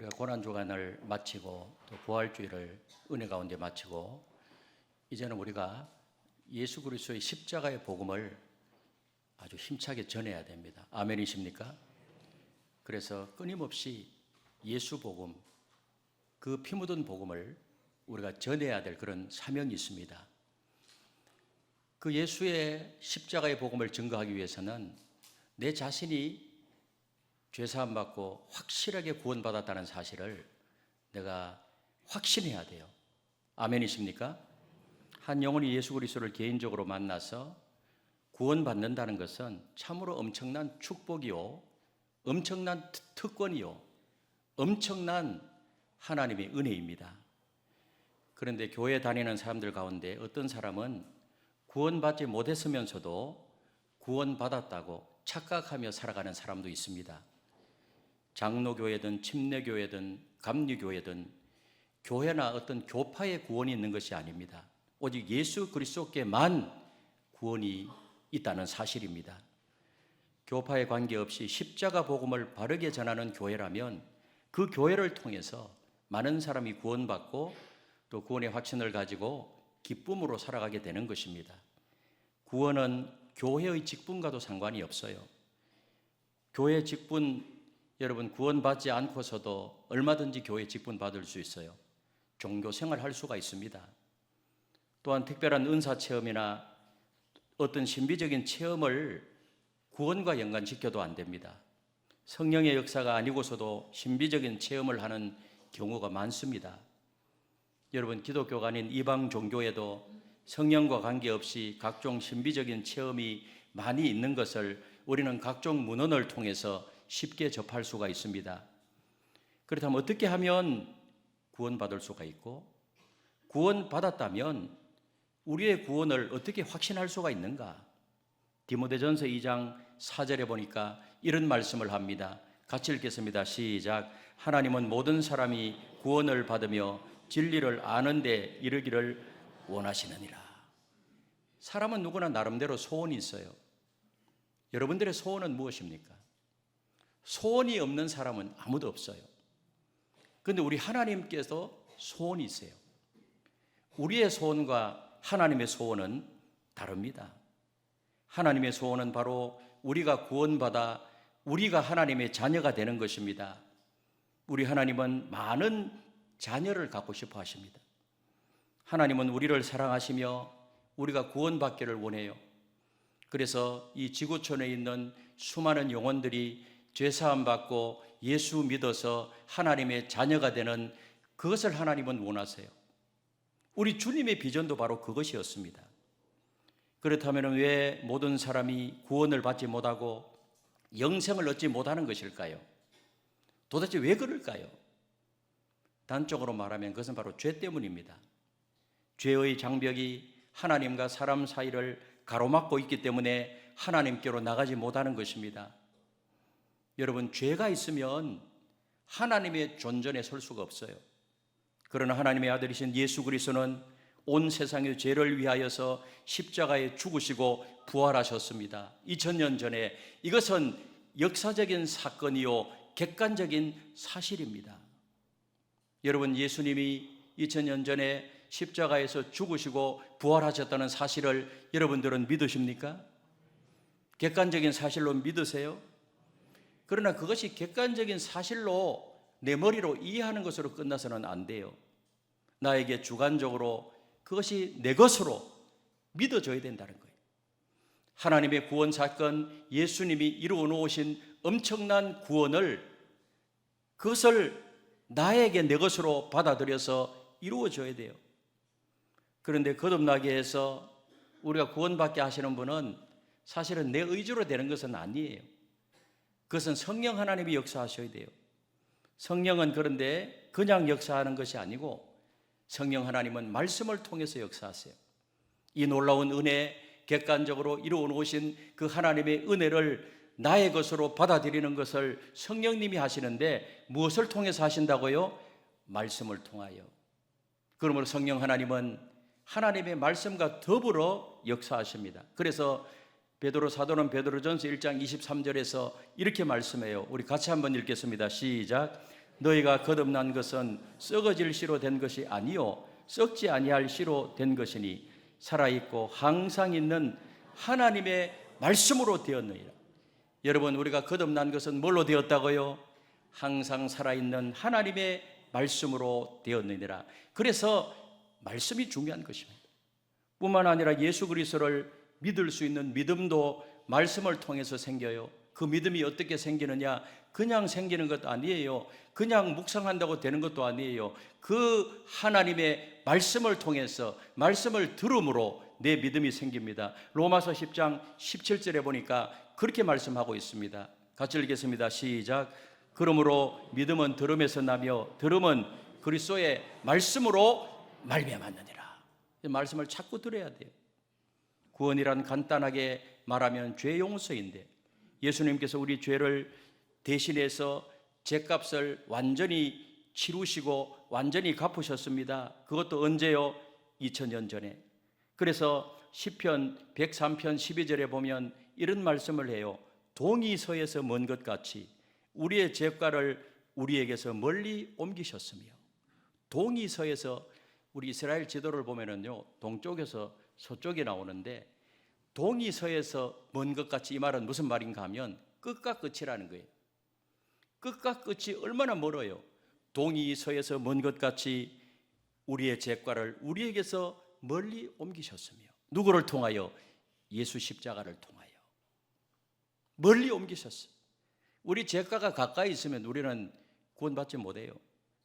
우리가 고난주간을 마치고 또 부활주일을 은혜 가운데 마치고 이제는 우리가 예수 그리스도의 십자가의 복음을 아주 힘차게 전해야 됩니다. 아멘이십니까? 그래서 끊임없이 예수 복음, 그 피 묻은 복음을 우리가 전해야 될 그런 사명이 있습니다. 그 예수의 십자가의 복음을 증거하기 위해서는 내 자신이 죄사함 받고 확실하게 구원받았다는 사실을 내가 확신해야 돼요. 아멘이십니까? 한 영혼이 예수 그리스도를 개인적으로 만나서 구원받는다는 것은 참으로 엄청난 축복이요, 엄청난 특권이요, 엄청난 하나님의 은혜입니다. 그런데 교회 다니는 사람들 가운데 어떤 사람은 구원받지 못했으면서도 구원받았다고 착각하며 살아가는 사람도 있습니다. 장로교회든 침례교회든 감리교회든 교회나 어떤 교파의 구원이 있는 것이 아닙니다. 오직 예수 그리스도께만 구원이 있다는 사실입니다. 교파에 관계없이 십자가 복음을 바르게 전하는 교회라면 그 교회를 통해서 많은 사람이 구원받고 또 구원의 확신을 가지고 기쁨으로 살아가게 되는 것입니다. 구원은 교회의 직분과도 상관이 없어요. 교회 직분, 여러분 구원받지 않고서도 얼마든지 교회 직분 받을 수 있어요. 종교 생활할 수가 있습니다. 또한 특별한 은사 체험이나 어떤 신비적인 체험을 구원과 연관시켜도 안 됩니다. 성령의 역사가 아니고서도 신비적인 체험을 하는 경우가 많습니다. 여러분 기독교가 아닌 이방 종교에도 성령과 관계없이 각종 신비적인 체험이 많이 있는 것을 우리는 각종 문헌을 통해서 쉽게 접할 수가 있습니다. 그렇다면 어떻게 하면 구원받을 수가 있고 구원받았다면 우리의 구원을 어떻게 확신할 수가 있는가? 디모데전서 2장 4절에 보니까 이런 말씀을 합니다. 같이 읽겠습니다. 시작. 하나님은 모든 사람이 구원을 받으며 진리를 아는 데 이르기를 원하시느니라. 사람은 누구나 나름대로 소원이 있어요. 여러분들의 소원은 무엇입니까? 소원이 없는 사람은 아무도 없어요. 그런데 우리 하나님께서 소원이 있어요. 우리의 소원과 하나님의 소원은 다릅니다. 하나님의 소원은 바로 우리가 구원받아 우리가 하나님의 자녀가 되는 것입니다. 우리 하나님은 많은 자녀를 갖고 싶어 하십니다. 하나님은 우리를 사랑하시며 우리가 구원받기를 원해요. 그래서 이 지구촌에 있는 수많은 영혼들이 죄사함 받고 예수 믿어서 하나님의 자녀가 되는 그것을 하나님은 원하세요. 우리 주님의 비전도 바로 그것이었습니다. 그렇다면 왜 모든 사람이 구원을 받지 못하고 영생을 얻지 못하는 것일까요? 도대체 왜 그럴까요? 단적으로 말하면 그것은 바로 죄 때문입니다. 죄의 장벽이 하나님과 사람 사이를 가로막고 있기 때문에 하나님께로 나가지 못하는 것입니다. 여러분, 죄가 있으면 하나님의 존전에 설 수가 없어요. 그러나 하나님의 아들이신 예수 그리스도는 온 세상의 죄를 위하여서 십자가에 죽으시고 부활하셨습니다. 2000년 전에. 이것은 역사적인 사건이요 객관적인 사실입니다. 여러분, 예수님이 2000년 전에 십자가에서 죽으시고 부활하셨다는 사실을 여러분들은 믿으십니까? 객관적인 사실로 믿으세요? 그러나 그것이 객관적인 사실로 내 머리로 이해하는 것으로 끝나서는 안 돼요. 나에게 주관적으로 그것이 내 것으로 믿어져야 된다는 거예요. 하나님의 구원 사건, 예수님이 이루어 놓으신 엄청난 구원을 그것을 나에게 내 것으로 받아들여서 이루어져야 돼요. 그런데 거듭나게 해서 우리가 구원받게 하시는 분은 사실은 내 의지로 되는 것은 아니에요. 그것은 성령 하나님이 역사하셔야 돼요. 성령은 그런데 그냥 역사하는 것이 아니고 성령 하나님은 말씀을 통해서 역사하세요. 이 놀라운 은혜, 객관적으로 이루어 놓으신 그 하나님의 은혜를 나의 것으로 받아들이는 것을 성령님이 하시는데 무엇을 통해서 하신다고요? 말씀을 통하여. 그러므로 성령 하나님은 하나님의 말씀과 더불어 역사하십니다. 그래서 베드로 사도는 베드로전서 1장 23절에서 이렇게 말씀해요. 우리 같이 한번 읽겠습니다. 시작. 너희가 거듭난 것은 썩어질 씨로 된 것이 아니요 썩지 아니할 씨로 된 것이니 살아있고 항상 있는 하나님의 말씀으로 되었느니라. 여러분, 우리가 거듭난 것은 뭘로 되었다고요? 항상 살아있는 하나님의 말씀으로 되었느니라. 그래서 말씀이 중요한 것입니다. 뿐만 아니라 예수 그리스도를 믿을 수 있는 믿음도 말씀을 통해서 생겨요. 그 믿음이 어떻게 생기느냐? 그냥 생기는 것도 아니에요. 그냥 묵상한다고 되는 것도 아니에요. 그 하나님의 말씀을 통해서, 말씀을 들음으로 내 믿음이 생깁니다. 로마서 10장 17절에 보니까 그렇게 말씀하고 있습니다. 같이 읽겠습니다. 시작. 그러므로 믿음은 들음에서 나며 들음은 그리스도의 말씀으로 말미암았느니라. 이 말씀을 자꾸 들어야 돼요. 구원이란 간단하게 말하면 죄 용서인데, 예수님께서 우리 죄를 대신해서 죄값을 완전히 치루시고 완전히 갚으셨습니다. 그것도 언제요? 2000년 전에. 그래서 시편 103편 12절에 보면 이런 말씀을 해요. 동이 서에서 먼 것 같이 우리의 죄가를 우리에게서 멀리 옮기셨으며. 동이 서에서, 우리 이스라엘 지도를 보면은요, 동쪽에서 서쪽에 나오는데, 동이 서에서 먼 것 같이, 이 말은 무슨 말인가 하면 끝과 끝이라는 거예요. 끝과 끝이 얼마나 멀어요. 동이 서에서 먼 것 같이 우리의 죄과를 우리에게서 멀리 옮기셨으며. 누구를 통하여? 예수 십자가를 통하여 멀리 옮기셨어요. 우리 죄과가 가까이 있으면 우리는 구원받지 못해요.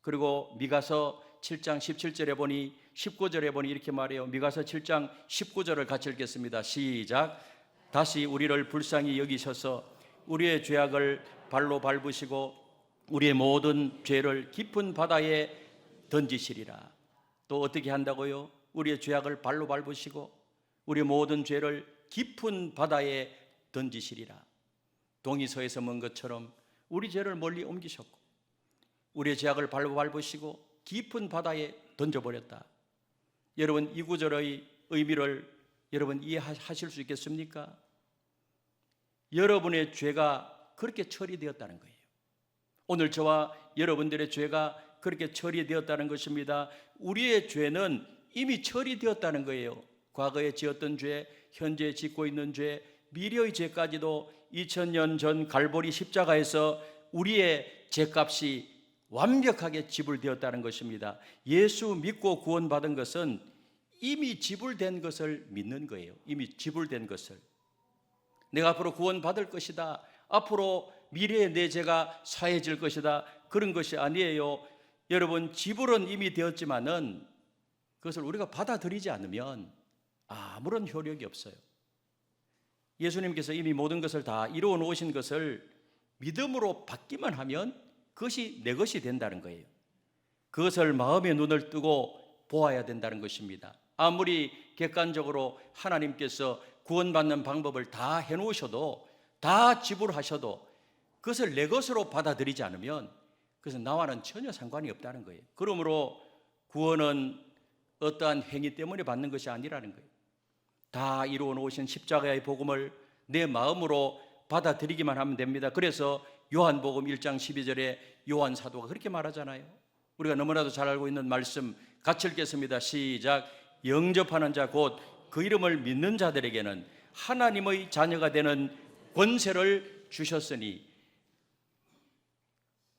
그리고 미가서 7장 17절에 보니, 19절에 보니 이렇게 말해요. 미가서 7장 19절을 같이 읽겠습니다. 시작. 다시 우리를 불쌍히 여기셔서 우리의 죄악을 발로 밟으시고 우리의 모든 죄를 깊은 바다에 던지시리라. 또 어떻게 한다고요? 우리의 죄악을 발로 밟으시고 우리의 모든 죄를 깊은 바다에 던지시리라. 동이서에서 먼 것처럼 우리 죄를 멀리 옮기셨고 우리의 죄악을 발로 밟으시고 깊은 바다에 던져버렸다. 여러분, 이 구절의 의미를 여러분 이해하실 수 있겠습니까? 여러분의 죄가 그렇게 처리되었다는 거예요. 오늘 저와 여러분들의 죄가 그렇게 처리되었다는 것입니다. 우리의 죄는 이미 처리되었다는 거예요. 과거에 지었던 죄, 현재 짓고 있는 죄, 미래의 죄까지도 2000년 전 갈보리 십자가에서 우리의 죄값이 완벽하게 지불되었다는 것입니다. 예수 믿고 구원받은 것은 이미 지불된 것을 믿는 거예요. 이미 지불된 것을. 내가 앞으로 구원받을 것이다, 앞으로 미래의 내 죄가 사해질 것이다, 그런 것이 아니에요. 여러분, 지불은 이미 되었지만은 그것을 우리가 받아들이지 않으면 아무런 효력이 없어요. 예수님께서 이미 모든 것을 다 이루어 놓으신 것을 믿음으로 받기만 하면 그것이 내 것이 된다는 거예요. 그것을 마음의 눈을 뜨고 보아야 된다는 것입니다. 아무리 객관적으로 하나님께서 구원받는 방법을 다 해놓으셔도, 다 지불하셔도 그것을 내 것으로 받아들이지 않으면 그것은 나와는 전혀 상관이 없다는 거예요. 그러므로 구원은 어떠한 행위 때문에 받는 것이 아니라는 거예요. 다 이루어 놓으신 십자가의 복음을 내 마음으로 받아들이기만 하면 됩니다. 그래서 요한복음 1장 12절에 요한 사도가 그렇게 말하잖아요. 우리가 너무나도 잘 알고 있는 말씀 같이 읽겠습니다. 시작. 영접하는 자 곧 그 이름을 믿는 자들에게는 하나님의 자녀가 되는 권세를 주셨으니.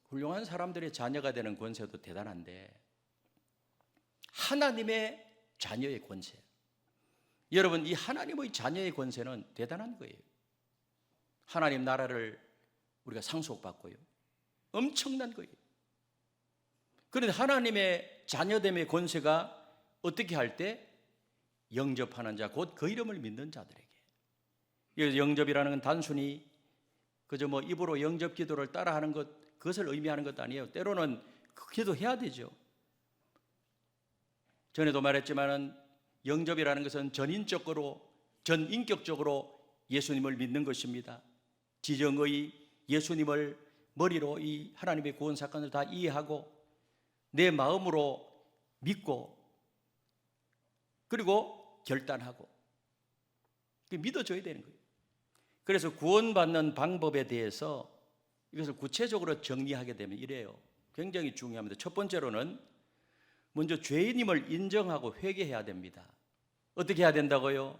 훌륭한 사람들의 자녀가 되는 권세도 대단한데 하나님의 자녀의 권세, 여러분, 이 하나님의 자녀의 권세는 대단한 거예요. 하나님 나라를 우리가 상속받고요, 엄청난 거예요. 그런데 하나님의 자녀됨의 권세가 어떻게 할 때? 영접하는 자 곧 그 이름을 믿는 자들에게. 그래서 영접이라는 건 단순히 그저 입으로 영접 기도를 따라하는 것, 그것을 의미하는 것도 아니에요. 때로는 그 기도해야 되죠. 전에도 말했지만은 영접이라는 것은 전인격적으로 예수님을 믿는 것입니다. 지정의 예수님을 머리로 이 하나님의 구원 사건을 다 이해하고 내 마음으로 믿고 그리고 결단하고 믿어줘야 되는 거예요. 그래서 구원받는 방법에 대해서 이것을 구체적으로 정리하게 되면 이래요. 굉장히 중요합니다. 첫 번째로는 먼저 죄인임을 인정하고 회개해야 됩니다. 어떻게 해야 된다고요?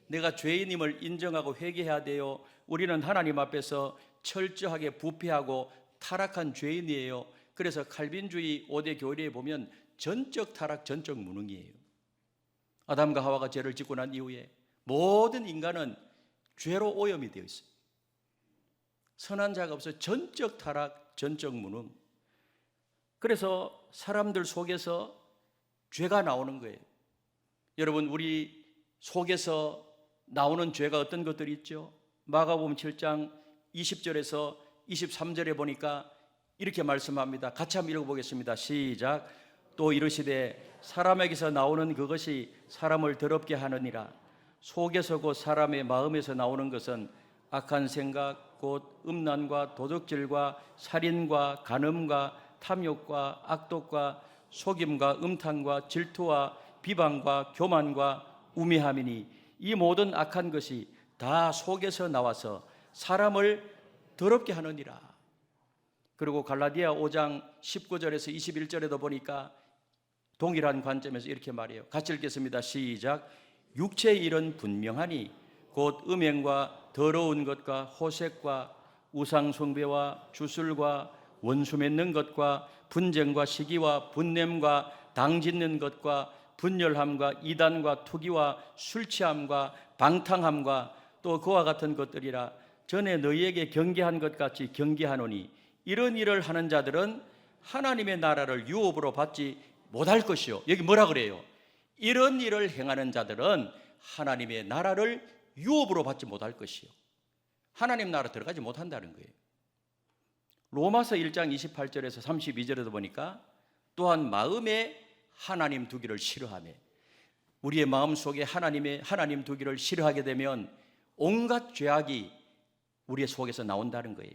내가 죄인임을 인정하고 회개해야 돼요. 우리는 하나님 앞에서 철저하게 부패하고 타락한 죄인이에요. 그래서 칼빈주의 5대 교리에 보면 전적 타락, 전적 무능이에요. 아담과 하와가 죄를 짓고 난 이후에 모든 인간은 죄로 오염이 되어 있어요. 선한 자가 없어 전적 타락, 전적 무능. 그래서 사람들 속에서 죄가 나오는 거예요. 여러분, 우리 속에서 나오는 죄가 어떤 것들이 있죠? 마가복음 7장 20절에서 23절에 보니까 이렇게 말씀합니다. 같이 한번 읽어보겠습니다. 시작. 또 이르시되 사람에게서 나오는 그것이 사람을 더럽게 하느니라. 속에서 곧 사람의 마음에서 나오는 것은 악한 생각 곧 음란과 도적질과 살인과 간음과 탐욕과 악독과 속임과 음탕과 질투와 비방과 교만과 우매함이니 이 모든 악한 것이 다 속에서 나와서 사람을 더럽게 하느니라. 그리고 갈라디아 5장 19절에서 21절에도 보니까 동일한 관점에서 이렇게 말해요. 같이 읽겠습니다. 시작. 육체의 일은 분명하니 곧 음행과 더러운 것과 호색과 우상숭배와 주술과 원수 맺는 것과 분쟁과 시기와 분냄과 당짓는 것과 분열함과 이단과 투기와 술취함과 방탕함과 또 그와 같은 것들이라. 전에 너희에게 경계한 것 같이 경계하노니 이런 일을 하는 자들은 하나님의 나라를 유업으로 받지 못할 것이요. 여기 뭐라 그래요? 이런 일을 행하는 자들은 하나님의 나라를 유업으로 받지 못할 것이요. 하나님 나라 들어가지 못한다는 거예요. 로마서 1장 28절에서 32절에도 보니까 또한 마음에 하나님 두기를 싫어하며, 우리의 마음속에 하나님 두기를 싫어하게 되면 온갖 죄악이 우리의 속에서 나온다는 거예요.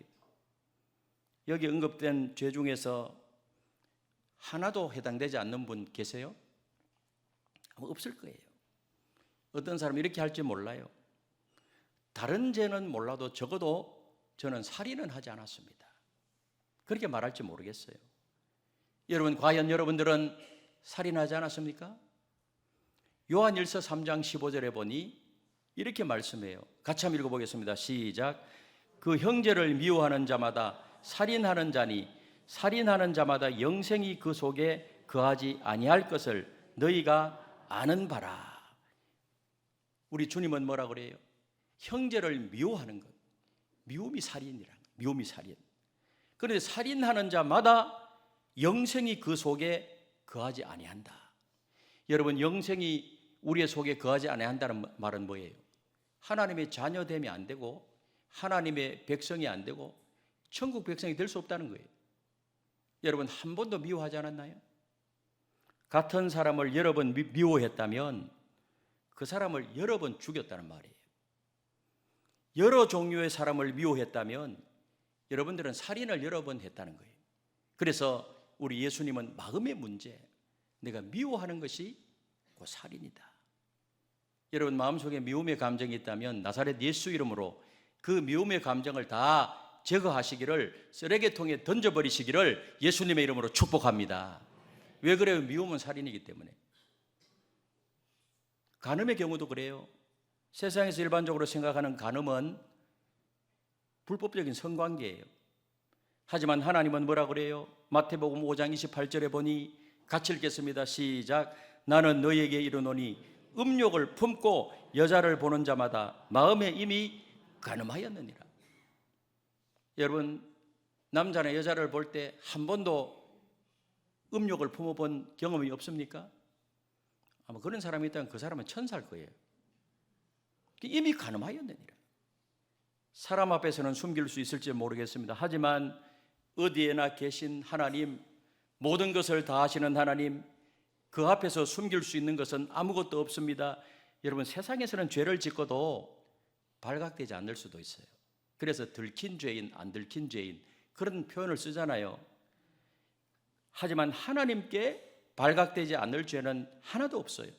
여기 언급된 죄 중에서 하나도 해당되지 않는 분 계세요? 아마 없을 거예요. 어떤 사람이 이렇게 할지 몰라요. 다른 죄는 몰라도 적어도 저는 살인은 하지 않았습니다. 그렇게 말할지 모르겠어요. 여러분, 과연 여러분들은 살인하지 않았습니까? 요한일서 3장 15절에 보니 이렇게 말씀해요. 같이 한번 읽어보겠습니다. 시작. 그 형제를 미워하는 자마다 살인하는 자니 살인하는 자마다 영생이 그 속에 거하지 아니할 것을 너희가 아는 바라. 우리 주님은 뭐라 그래요? 형제를 미워하는 것, 미움이 살인이라. 미움이 살인. 그런데 살인하는 자마다 영생이 그 속에 거하지 아니한다. 여러분, 영생이 우리의 속에 거하지 아니한다는 말은 뭐예요? 하나님의 자녀됨이 안 되고 하나님의 백성이 안 되고 천국 백성이 될 수 없다는 거예요. 여러분, 한 번도 미워하지 않았나요? 같은 사람을 여러 번 미워했다면 그 사람을 여러 번 죽였다는 말이에요. 여러 종류의 사람을 미워했다면 여러분들은 살인을 여러 번 했다는 거예요. 그래서 우리 예수님은 마음의 문제, 내가 미워하는 것이 곧 살인이다. 여러분, 마음속에 미움의 감정이 있다면 나사렛 예수 이름으로 그 미움의 감정을 다 제거하시기를, 쓰레기통에 던져버리시기를 예수님의 이름으로 축복합니다. 왜 그래요? 미움은 살인이기 때문에. 간음의 경우도 그래요. 세상에서 일반적으로 생각하는 간음은 불법적인 성관계예요. 하지만 하나님은 뭐라 그래요? 마태복음 5장 28절에 보니 같이 읽겠습니다. 시작. 나는 너희에게 이르노니 음욕을 품고 여자를 보는 자마다 마음에 이미 간음하였느니라. 여러분, 남자나 여자를 볼 때 한 번도 음욕을 품어본 경험이 없습니까? 아마 그런 사람이 있다면 그 사람은 천사일 거예요. 이미 간음하였느니라. 사람 앞에서는 숨길 수 있을지 모르겠습니다. 하지만 어디에나 계신 하나님, 모든 것을 다 아시는 하나님, 그 앞에서 숨길 수 있는 것은 아무것도 없습니다. 여러분, 세상에서는 죄를 짓고도 발각되지 않을 수도 있어요. 그래서 들킨 죄인, 안 들킨 죄인 그런 표현을 쓰잖아요. 하지만 하나님께 발각되지 않을 죄는 하나도 없어요.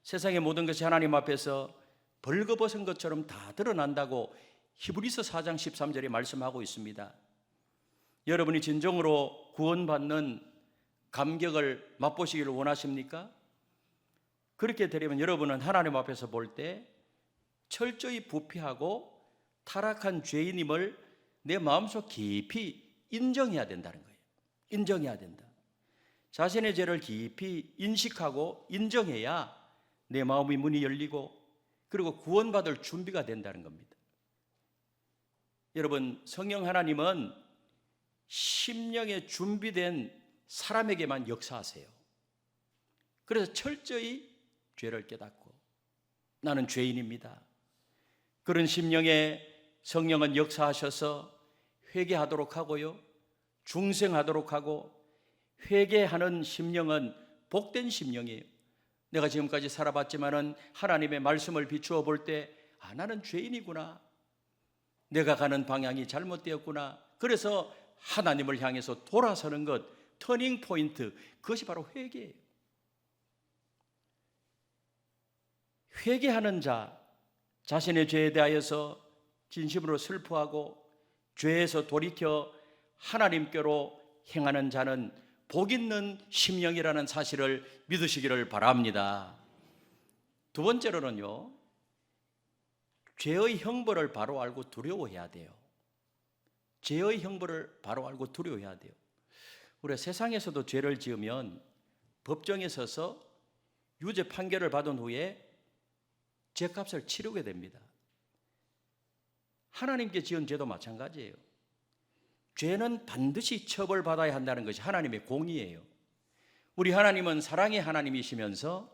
세상의 모든 것이 하나님 앞에서 벌거벗은 것처럼 다 드러난다고 히브리서 4장 13절에 말씀하고 있습니다. 여러분이 진정으로 구원받는 감격을 맛보시기를 원하십니까? 그렇게 되려면 여러분은 하나님 앞에서 볼 때 철저히 부패하고 타락한 죄인임을 내 마음속 깊이 인정해야 된다는 거예요. 인정해야 된다. 자신의 죄를 깊이 인식하고 인정해야 내 마음의 문이 열리고 그리고 구원받을 준비가 된다는 겁니다. 여러분, 성령 하나님은 심령에 준비된 사람에게만 역사하세요. 그래서 철저히 죄를 깨닫고 나는 죄인입니다. 그런 심령에 성령은 역사하셔서 회개하도록 하고요, 중생하도록 하고, 회개하는 심령은 복된 심령이에요. 내가 지금까지 살아봤지만은 하나님의 말씀을 비추어 볼 때, 나는 죄인이구나. 내가 가는 방향이 잘못되었구나. 그래서 하나님을 향해서 돌아서는 것, 터닝 포인트, 그것이 바로 회개예요. 회개하는 자, 자신의 죄에 대하여서 진심으로 슬퍼하고 죄에서 돌이켜 하나님께로 행하는 자는 복 있는 심령이라는 사실을 믿으시기를 바랍니다. 두 번째로는요, 죄의 형벌을 바로 알고 두려워해야 돼요. 죄의 형벌을 바로 알고 두려워해야 돼요. 우리가 세상에서도 죄를 지으면 법정에 서서 유죄 판결을 받은 후에 죄값을 치르게 됩니다. 하나님께 지은 죄도 마찬가지예요. 죄는 반드시 처벌받아야 한다는 것이 하나님의 공의예요. 우리 하나님은 사랑의 하나님이시면서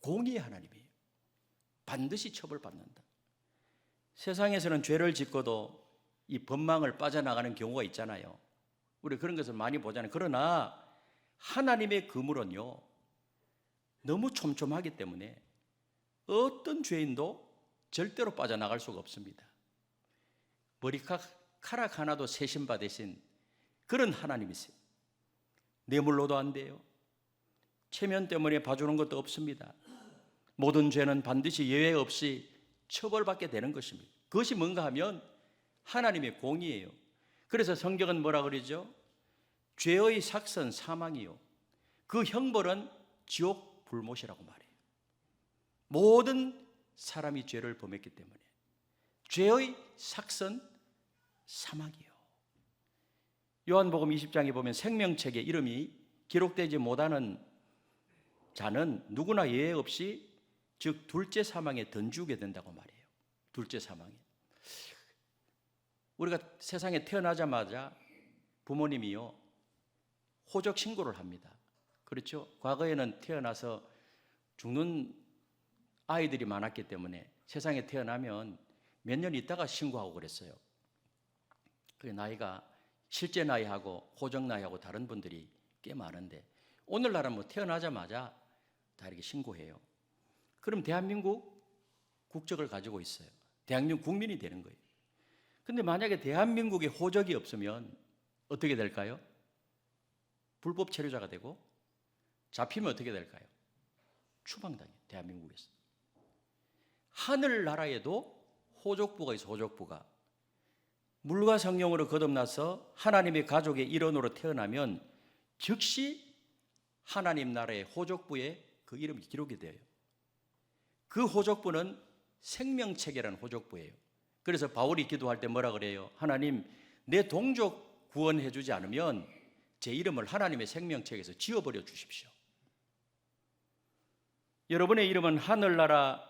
공의의 하나님이에요. 반드시 처벌받는다. 세상에서는 죄를 짓고도 이 법망을 빠져나가는 경우가 있잖아요. 우리 그런 것을 많이 보잖아요. 그러나 하나님의 그물은요, 너무 촘촘하기 때문에 어떤 죄인도 절대로 빠져나갈 수가 없습니다. 머리카락 하나도 세심받으신 그런 하나님이세요. 뇌물로도 안 돼요. 체면 때문에 봐주는 것도 없습니다. 모든 죄는 반드시 예외 없이 처벌받게 되는 것입니다. 그것이 뭔가 하면 하나님의 공의예요. 그래서 성경은 뭐라 그러죠? 죄의 삭선 사망이요, 그 형벌은 지옥 불못이라고 말해요. 모든 사람이 죄를 범했기 때문에 죄의 삭선 사망이요. 요한복음 20장에 보면 생명책에 이름이 기록되지 못하는 자는 누구나 예외 없이, 즉 둘째 사망에 던지게 된다고 말해요. 둘째 사망에. 우리가 세상에 태어나자마자 부모님이요, 호적 신고를 합니다. 그렇죠? 과거에는 태어나서 죽는 아이들이 많았기 때문에 세상에 태어나면 몇 년 있다가 신고하고 그랬어요. 그 나이가 실제 나이하고 호적 나이하고 다른 분들이 꽤 많은데, 오늘날은 뭐 태어나자마자 다 이렇게 신고해요. 그럼 대한민국 국적을 가지고 있어요. 대한민국 국민이 되는 거예요. 근데 만약에 대한민국에 호적이 없으면 어떻게 될까요? 불법 체류자가 되고, 잡히면 어떻게 될까요? 추방당해요. 대한민국에서. 하늘나라에도 호족부가 있어. 호족부가 물과 성령으로 거듭나서 하나님의 가족의 일원으로 태어나면 즉시 하나님 나라의 호족부에 그 이름이 기록이 돼요. 그 호족부는 생명책이라는 호족부예요. 그래서 바울이 기도할 때 뭐라 그래요? 하나님, 내 동족 구원해 주지 않으면 제 이름을 하나님의 생명책에서 지워버려 주십시오. 여러분의 이름은 하늘나라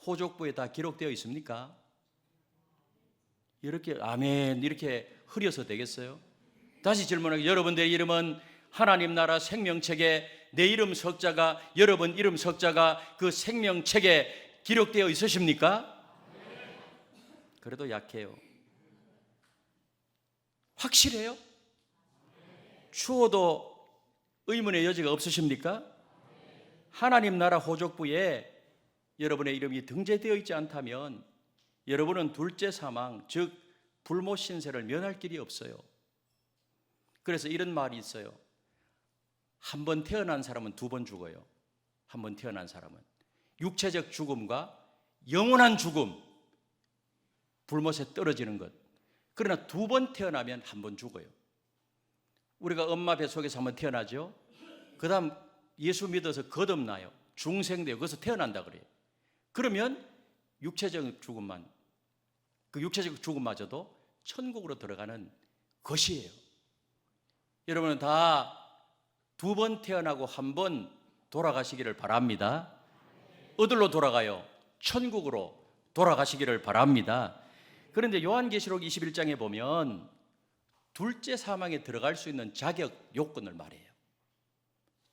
호족부에 다 기록되어 있습니까? 이렇게 아멘 이렇게 흐려서 되겠어요? 다시 질문할게요. 여러분들의 이름은 하나님 나라 생명책에 내 이름 석자가, 여러분 이름 석자가 그 생명책에 기록되어 있으십니까? 그래도 약해요. 확실해요? 추워도 의문의 여지가 없으십니까? 하나님 나라 호족부에 여러분의 이름이 등재되어 있지 않다면 여러분은 둘째 사망, 즉 불못 신세를 면할 길이 없어요. 그래서 이런 말이 있어요. 한 번 태어난 사람은 두 번 죽어요. 한 번 태어난 사람은 육체적 죽음과 영원한 죽음, 불못에 떨어지는 것. 그러나 두 번 태어나면 한 번 죽어요. 우리가 엄마 뱃속에서 한번 태어나죠. 그 다음 예수 믿어서 거듭나요. 중생돼요. 거기서 태어난다 그래요. 그러면 육체적 죽음만, 그 육체적 죽음마저도 천국으로 들어가는 것이에요. 여러분은 다 두 번 태어나고 한 번 돌아가시기를 바랍니다. 어디로 돌아가요? 천국으로 돌아가시기를 바랍니다. 그런데 요한계시록 21장에 보면 둘째 사망에 들어갈 수 있는 자격 요건을 말해요.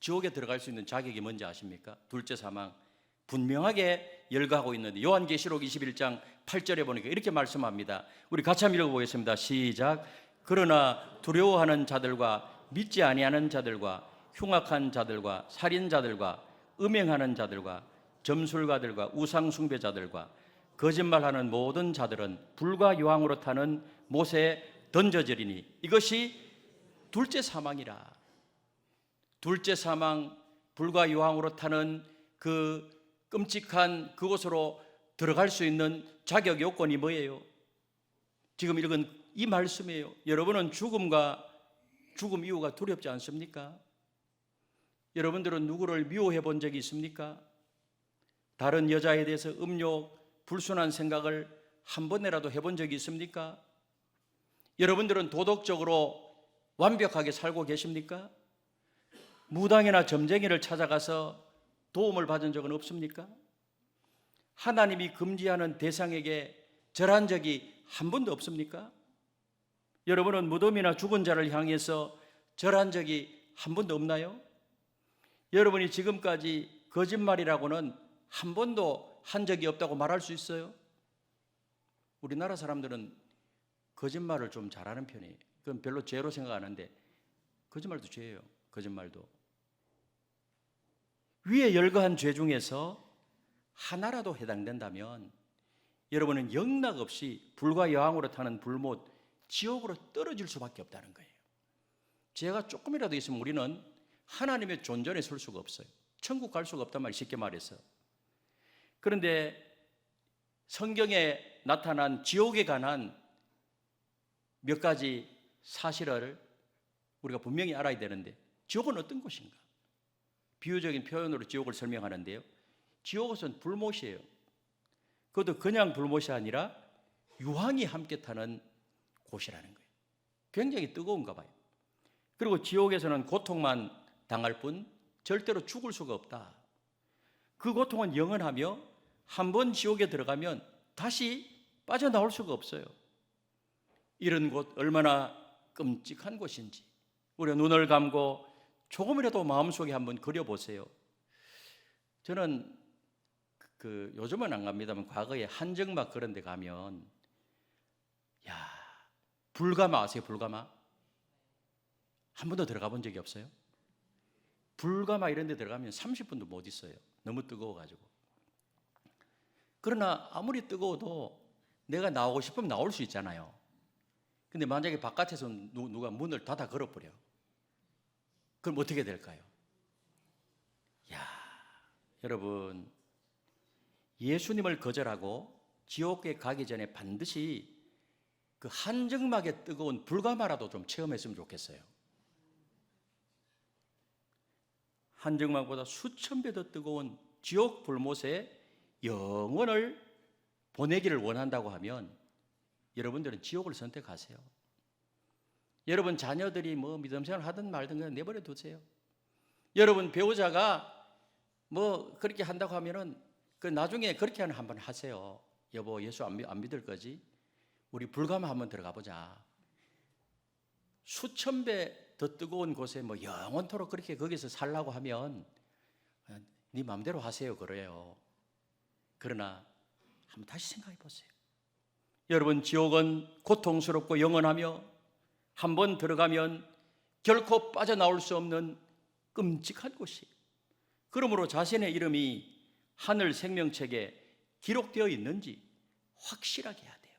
지옥에 들어갈 수 있는 자격이 뭔지 아십니까? 둘째 사망 분명하게 열거하고 있는데 요한계시록 21장 8절에 보니까 이렇게 말씀합니다. 우리 같이 한번 읽어보겠습니다. 시작. 그러나 두려워하는 자들과 믿지 아니하는 자들과 흉악한 자들과 살인자들과 음행하는 자들과 점술가들과 우상숭배자들과 거짓말하는 모든 자들은 불과 유황으로 타는 못에 던져지리니 이것이 둘째 사망이라. 둘째 사망, 불과 유황으로 타는 그 끔찍한 그곳으로 들어갈 수 있는 자격 요건이 뭐예요? 지금 읽은 이 말씀이에요. 여러분은 죽음과 죽음 이후가 두렵지 않습니까? 여러분들은 누구를 미워해 본 적이 있습니까? 다른 여자에 대해서 음욕, 불순한 생각을 한 번이라도 해본 적이 있습니까? 여러분들은 도덕적으로 완벽하게 살고 계십니까? 무당이나 점쟁이를 찾아가서 도움을 받은 적은 없습니까? 하나님이 금지하는 대상에게 절한 적이 한 번도 없습니까? 여러분은 무덤이나 죽은 자를 향해서 절한 적이 한 번도 없나요? 여러분이 지금까지 거짓말이라고는 한 번도 한 적이 없다고 말할 수 있어요? 우리나라 사람들은 거짓말을 좀 잘하는 편이에요. 그건 별로 죄로 생각하는데 거짓말도 죄예요. 거짓말도. 위에 열거한 죄 중에서 하나라도 해당된다면 여러분은 영락없이 불과 여왕으로 타는 불못 지옥으로 떨어질 수밖에 없다는 거예요. 죄가 조금이라도 있으면 우리는 하나님의 존전에 설 수가 없어요. 천국 갈 수가 없단 말이에요. 쉽게 말해서. 그런데 성경에 나타난 지옥에 관한 몇 가지 사실을 우리가 분명히 알아야 되는데 지옥은 어떤 곳인가? 비유적인 표현으로 지옥을 설명하는데요. 지옥은 불못이에요. 그것도 그냥 불못이 아니라 유황이 함께 타는 곳이라는 거예요. 굉장히 뜨거운가 봐요. 그리고 지옥에서는 고통만 당할 뿐 절대로 죽을 수가 없다. 그 고통은 영원하며 한 번 지옥에 들어가면 다시 빠져나올 수가 없어요. 이런 곳 얼마나 끔찍한 곳인지 우리가 눈을 감고 조금이라도 마음속에 한번 그려보세요. 저는 요즘은 안 갑니다만 과거에 한정막 그런 데 가면 불가마 아세요? 불가마? 한 번도 들어가 본 적이 없어요? 불가마 이런 데 들어가면 30분도 못 있어요. 너무 뜨거워가지고. 그러나 아무리 뜨거워도 내가 나오고 싶으면 나올 수 있잖아요. 근데 만약에 바깥에서 누가 문을 닫아 걸어버려. 그럼 어떻게 될까요? 여러분, 예수님을 거절하고 지옥에 가기 전에 반드시 그 한정막의 뜨거운 불가마라도 좀 체험했으면 좋겠어요. 한정막보다 수천 배 더 뜨거운 지옥 불못에 영혼을 보내기를 원한다고 하면 여러분들은 지옥을 선택하세요. 여러분 자녀들이 믿음생활 하든 말든 그냥 내버려 두세요. 여러분 배우자가 그렇게 한다고 하면은 그 나중에 그렇게 한번 하세요. 여보 예수 안 믿을 거지? 우리 불가마 한번 들어가 보자. 수천 배 더 뜨거운 곳에 영원토록 그렇게 거기서 살라고 하면 네 마음대로 하세요 그래요. 그러나 한번 다시 생각해 보세요. 여러분 지옥은 고통스럽고 영원하며 한번 들어가면 결코 빠져나올 수 없는 끔찍한 곳이. 그러므로 자신의 이름이 하늘 생명책에 기록되어 있는지 확실하게 해야 돼요.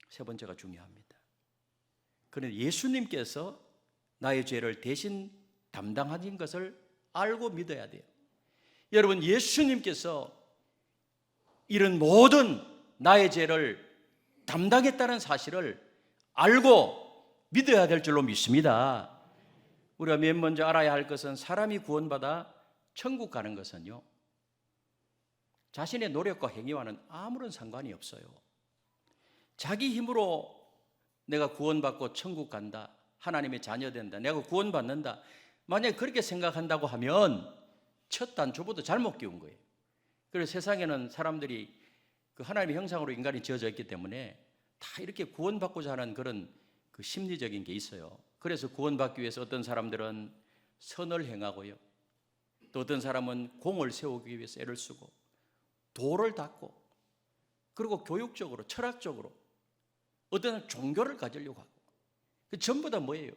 세 번째가 중요합니다. 그런데 예수님께서 나의 죄를 대신 담당하신 것을 알고 믿어야 돼요. 여러분 예수님께서 이런 모든 나의 죄를 담당했다는 사실을 알고 믿어야 될 줄로 믿습니다. 우리가 맨 먼저 알아야 할 것은 사람이 구원받아 천국 가는 것은요, 자신의 노력과 행위와는 아무런 상관이 없어요. 자기 힘으로 내가 구원받고 천국 간다, 하나님의 자녀 된다, 내가 구원받는다, 만약에 그렇게 생각한다고 하면 첫 단추부터 잘못 끼운 거예요. 그래서 세상에는 사람들이 그 하나님의 형상으로 인간이 지어져 있기 때문에 다 이렇게 구원받고자 하는 그런 그 심리적인 게 있어요. 그래서 구원받기 위해서 어떤 사람들은 선을 행하고요, 또 어떤 사람은 공을 세우기 위해서 애를 쓰고 도를 닦고, 그리고 교육적으로 철학적으로 어떤 종교를 가지려고 하고, 그 전부 다 뭐예요?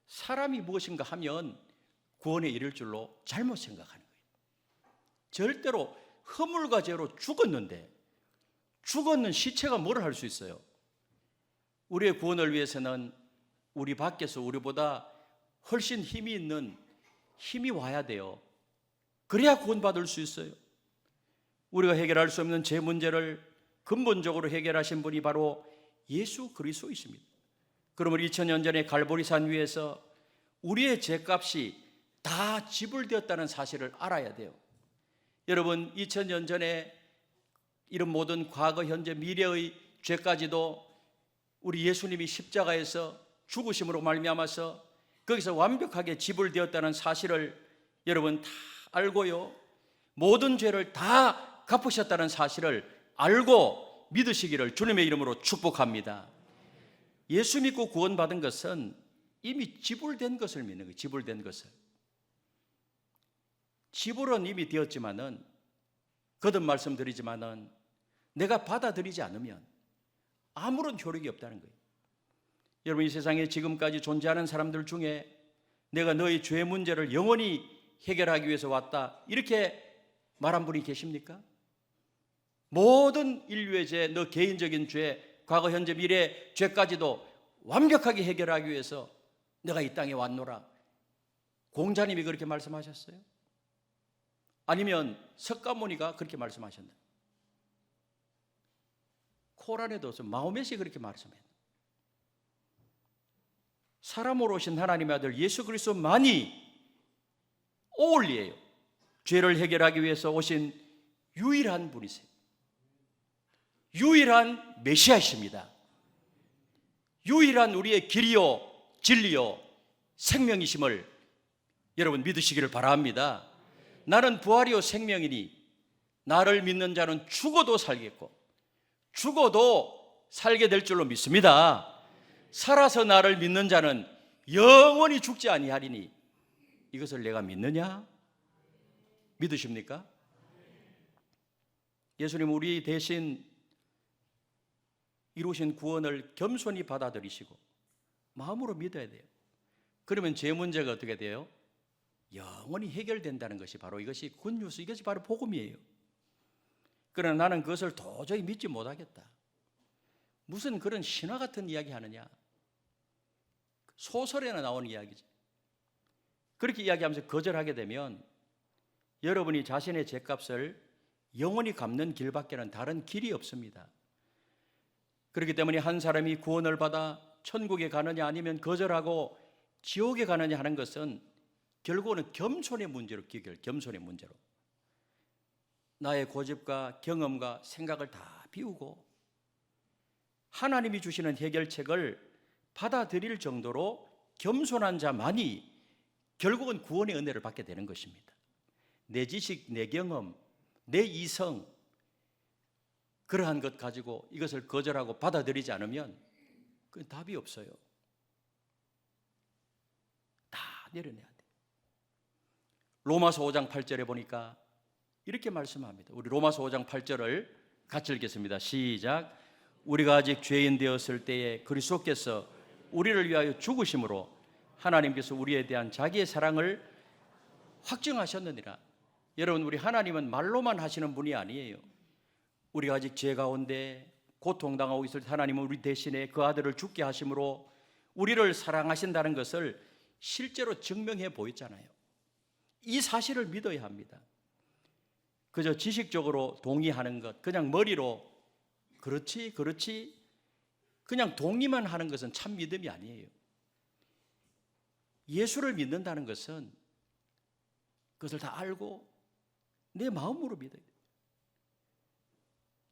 사람이 무엇인가 하면 구원에 이를 줄로 잘못 생각하는 거예요. 절대로 허물과 죄로 죽었는데 죽었는 시체가 뭘 할 수 있어요? 우리의 구원을 위해서는 우리 밖에서 우리보다 훨씬 힘이 와야 돼요. 그래야 구원받을 수 있어요. 우리가 해결할 수 없는 죄 문제를 근본적으로 해결하신 분이 바로 예수 그리스도이십니다. 그러면 2000년 전에 갈보리산 위에서 우리의 죄값이 다 지불되었다는 사실을 알아야 돼요. 여러분, 2000년 전에 이런 모든 과거, 현재, 미래의 죄까지도 우리 예수님이 십자가에서 죽으심으로 말미암아서 거기서 완벽하게 지불되었다는 사실을 여러분 다 알고요, 모든 죄를 다 갚으셨다는 사실을 알고 믿으시기를 주님의 이름으로 축복합니다. 예수 믿고 구원받은 것은 이미 지불된 것을 믿는 거예요. 지불된 것을. 지불은 이미 되었지만은, 거듭 말씀드리지만은 내가 받아들이지 않으면 아무런 효력이 없다는 거예요. 여러분, 이 세상에 지금까지 존재하는 사람들 중에 내가 너의 죄 문제를 영원히 해결하기 위해서 왔다, 이렇게 말한 분이 계십니까? 모든 인류의 죄, 너 개인적인 죄, 과거, 현재, 미래 죄까지도 완벽하게 해결하기 위해서 내가 이 땅에 왔노라, 공자님이 그렇게 말씀하셨어요? 아니면 석가모니가 그렇게 말씀하셨나요? 코란에도 마호멧이 그렇게 말씀해요. 사람으로 오신 하나님의 아들 예수 그리스도만이 오울리예요. 죄를 해결하기 위해서 오신 유일한 분이세요. 유일한 메시아이십니다. 유일한 우리의 길이요 진리요 생명이심을 여러분 믿으시기를 바랍니다. 나는 부활이요 생명이니 나를 믿는 자는 죽어도 살겠고 죽어도 살게 될 줄로 믿습니다. 살아서 나를 믿는 자는 영원히 죽지 아니하리니 이것을 내가 믿느냐? 믿으십니까? 예수님 우리 대신 이루신 구원을 겸손히 받아들이시고 마음으로 믿어야 돼요. 그러면 죄 문제가 어떻게 돼요? 영원히 해결된다는 것이 바로 이것이 굿뉴스, 이것이 바로 복음이에요. 그러나 나는 그것을 도저히 믿지 못하겠다. 무슨 그런 신화 같은 이야기 하느냐? 소설에나 나오는 이야기지. 그렇게 이야기하면서 거절하게 되면 여러분이 자신의 죄값을 영원히 갚는 길밖에는 다른 길이 없습니다. 그렇기 때문에 한 사람이 구원을 받아 천국에 가느냐 아니면 거절하고 지옥에 가느냐 하는 것은 결국은 겸손의 문제로 기결, 겸손의 문제로 나의 고집과 경험과 생각을 다 비우고 하나님이 주시는 해결책을 받아들일 정도로 겸손한 자만이 결국은 구원의 은혜를 받게 되는 것입니다. 내 지식, 내 경험, 내 이성, 그러한 것 가지고 이것을 거절하고 받아들이지 않으면 그 답이 없어요. 다 내려내야 돼. 로마서 5장 8절에 보니까 이렇게 말씀합니다. 우리 로마서 5장 8절을 같이 읽겠습니다. 시작. 우리가 아직 죄인 되었을 때에 그리스도께서 우리를 위하여 죽으심으로 하나님께서 우리에 대한 자기의 사랑을 확증하셨느니라. 여러분, 우리 하나님은 말로만 하시는 분이 아니에요. 우리가 아직 죄 가운데 고통당하고 있을 때 하나님은 우리 대신에 그 아들을 죽게 하심으로 우리를 사랑하신다는 것을 실제로 증명해 보였잖아요. 이 사실을 믿어야 합니다. 그저 지식적으로 동의하는 것, 그냥 머리로 그렇지 그냥 동의만 하는 것은 참 믿음이 아니에요. 예수를 믿는다는 것은 그것을 다 알고 내 마음으로 믿어야 돼요.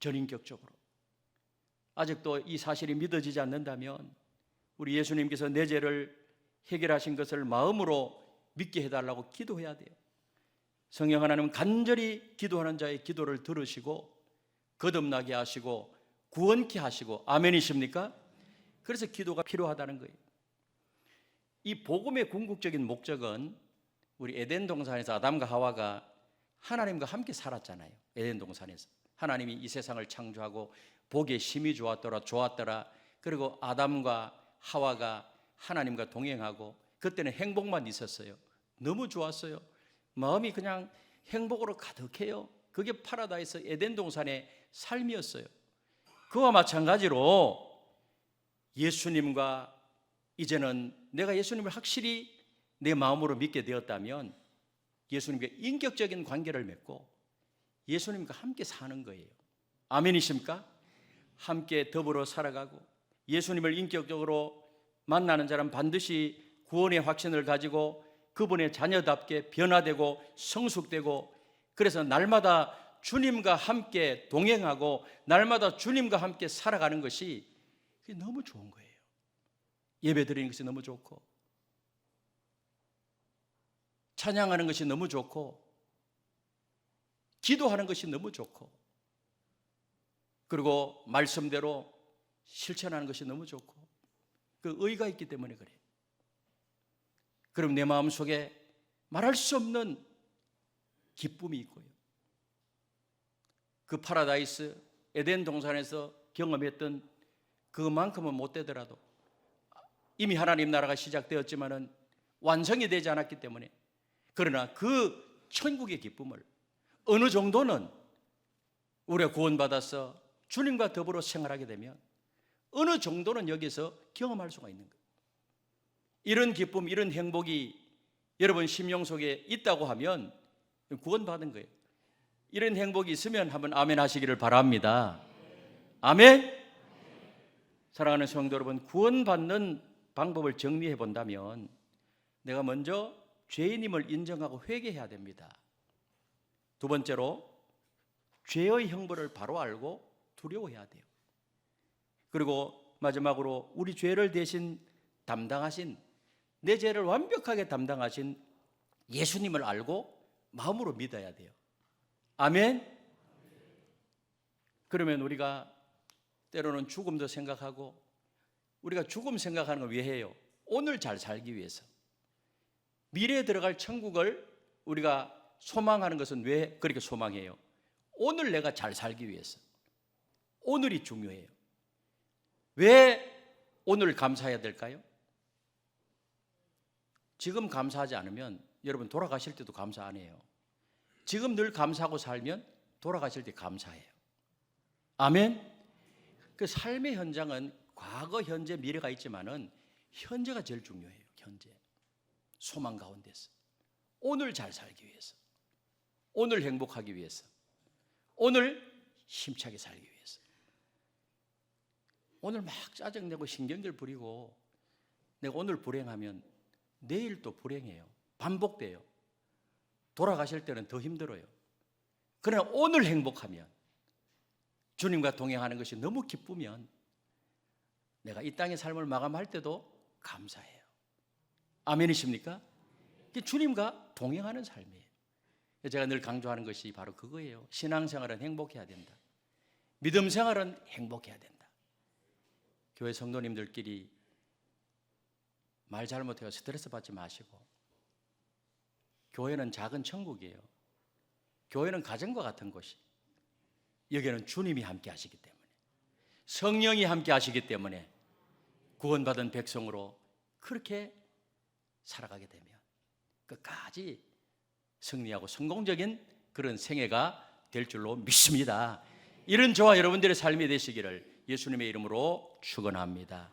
전인격적으로. 아직도 이 사실이 믿어지지 않는다면 우리 예수님께서 내 죄를 해결하신 것을 마음으로 믿게 해달라고 기도해야 돼요. 성령 하나님은 간절히 기도하는 자의 기도를 들으시고 거듭나게 하시고 구원케 하시고, 아멘이십니까? 그래서 기도가 필요하다는 거예요. 이 복음의 궁극적인 목적은 우리 에덴 동산에서 아담과 하와가 하나님과 함께 살았잖아요. 에덴 동산에서 하나님이 이 세상을 창조하고 보기에 심히 좋았더라. 그리고 아담과 하와가 하나님과 동행하고 그때는 행복만 있었어요. 너무 좋았어요. 마음이 그냥 행복으로 가득해요. 그게 파라다이스 에덴 동산의 삶이었어요. 그와 마찬가지로 예수님과 이제는 내가 예수님을 확실히 내 마음으로 믿게 되었다면 예수님과 인격적인 관계를 맺고 예수님과 함께 사는 거예요. 아멘이십니까? 함께 더불어 살아가고 예수님을 인격적으로 만나는 자는 반드시 구원의 확신을 가지고 그분의 자녀답게 변화되고 성숙되고, 그래서 날마다 주님과 함께 동행하고 날마다 주님과 함께 살아가는 것이 너무 좋은 거예요. 예배 드리는 것이 너무 좋고 찬양하는 것이 너무 좋고 기도하는 것이 너무 좋고 그리고 말씀대로 실천하는 것이 너무 좋고 그 의가 있기 때문에 그래요. 그럼 내 마음속에 말할 수 없는 기쁨이 있고요. 그 파라다이스 에덴 동산에서 경험했던 그만큼은 못 되더라도 이미 하나님 나라가 시작되었지만은 완성이 되지 않았기 때문에, 그러나 그 천국의 기쁨을 어느 정도는 우리가 구원받아서 주님과 더불어 생활하게 되면 어느 정도는 여기서 경험할 수가 있는 거예요. 이런 기쁨, 이런 행복이 여러분 심령 속에 있다고 하면 구원받은 거예요. 이런 행복이 있으면 한번 아멘 하시기를 바랍니다. 아멘. 사랑하는 성도 여러분, 구원받는 방법을 정리해 본다면 내가 먼저 죄인임을 인정하고 회개해야 됩니다. 두 번째로 죄의 형벌을 바로 알고 두려워해야 돼요. 그리고 마지막으로 우리 죄를 대신 담당하신, 내 죄를 완벽하게 담당하신 예수님을 알고 마음으로 믿어야 돼요. 아멘. 그러면 우리가 때로는 죽음도 생각하고, 우리가 죽음 생각하는 건 왜 해요? 오늘 잘 살기 위해서. 미래에 들어갈 천국을 우리가 소망하는 것은 왜 그렇게 소망해요? 오늘 내가 잘 살기 위해서. 오늘이 중요해요. 왜 오늘 감사해야 될까요? 지금 감사하지 않으면 여러분 돌아가실 때도 감사 안 해요. 지금 늘 감사하고 살면 돌아가실 때 감사해요. 아멘. 그 삶의 현장은 과거, 현재, 미래가 있지만은 현재가 제일 중요해요. 현재 소망 가운데서 오늘 잘 살기 위해서, 오늘 행복하기 위해서, 오늘 힘차게 살기 위해서. 오늘 막 짜증내고 신경질 부리고 내가 오늘 불행하면 내일 또 불행해요. 반복돼요. 돌아가실 때는 더 힘들어요. 그러나 오늘 행복하면, 주님과 동행하는 것이 너무 기쁘면 내가 이 땅의 삶을 마감할 때도 감사해요. 아멘이십니까? 주님과 동행하는 삶이에요. 제가 늘 강조하는 것이 바로 그거예요. 신앙생활은 행복해야 된다. 믿음 생활은 행복해야 된다. 교회 성도님들끼리 말 잘못해서 스트레스 받지 마시고, 교회는 작은 천국이에요. 교회는 가정과 같은 곳이, 여기는 주님이 함께 하시기 때문에, 성령이 함께 하시기 때문에 구원받은 백성으로 그렇게 살아가게 되면 끝까지 승리하고 성공적인 그런 생애가 될 줄로 믿습니다. 이런 저와 여러분들의 삶이 되시기를 예수님의 이름으로 축원합니다.